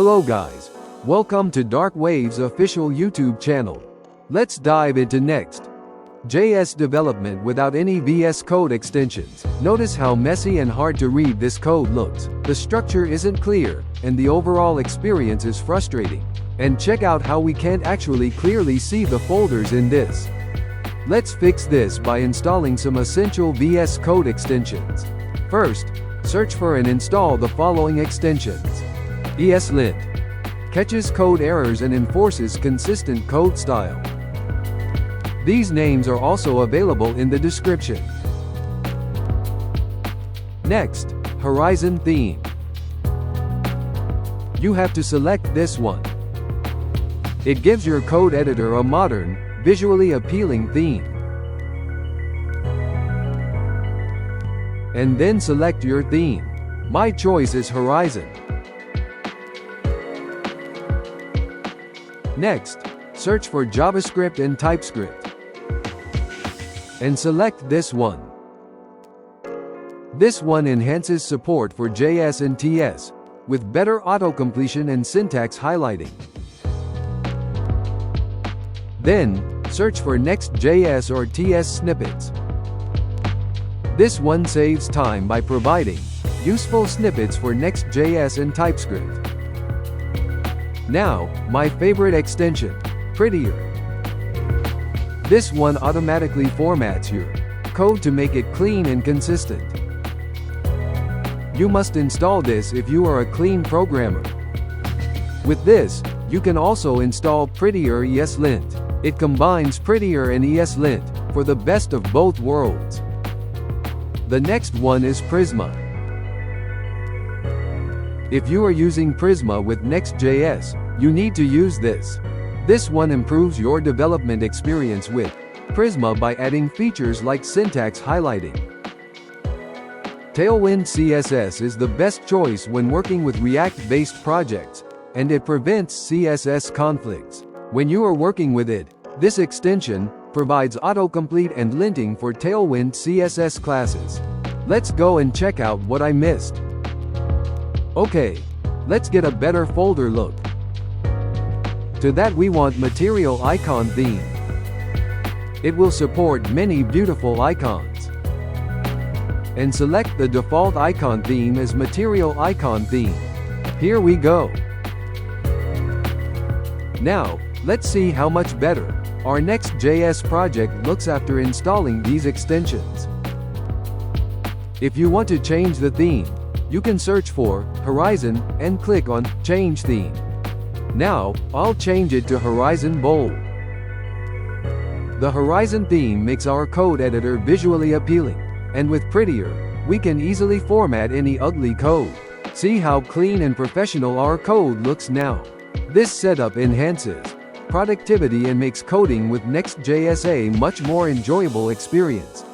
Hello guys, welcome to Dark Wave's official YouTube channel. Let's dive into Next.js development without any VS Code extensions. Notice how messy and hard to read this code looks. The structure isn't clear, and the overall experience is frustrating. And check out how we can't actually clearly see the folders in this. Let's fix this by installing some essential VS Code extensions. First, search for and install the following extensions. ESLint catches code errors and enforces consistent code style. These names are also available in the description. Next, Horizon theme. You have to select this one. It gives your code editor a modern, visually appealing theme. And then select your theme. My choice is Horizon. Next, search for JavaScript and TypeScript. And select this one. This one enhances support for JS and TS, with better autocompletion and syntax highlighting. Then, search for Next.js or TS snippets. This one saves time by providing useful snippets for Next.js and TypeScript. Now, my favorite extension, Prettier. This one automatically formats your code to make it clean and consistent. You must install this if you are a clean programmer. With this, you can also install Prettier ESLint. It combines Prettier and ESLint for the best of both worlds. The next one is Prisma. If you are using Prisma with Next.js, you need to use this. This one improves your development experience with Prisma by adding features like syntax highlighting. TailwindCSS is the best choice when working with React-based projects, and it prevents CSS conflicts. When you are working with it, this extension provides autocomplete and linting for TailwindCSS classes. Let's go and check out what I missed. Okay, let's get a better folder look. To that we want Material Icon theme. It will support many beautiful icons. And select the default icon theme as Material Icon theme. Here we go. Now, let's see how much better our Next.js project looks after installing these extensions. If you want to change the theme, you can search for Horizon and click on Change Theme. Now, I'll change it to Horizon Bold. The Horizon theme makes our code editor visually appealing, and with Prettier, we can easily format any ugly code. See how clean and professional our code looks now. This setup enhances productivity and makes coding with Next.js a much more enjoyable experience.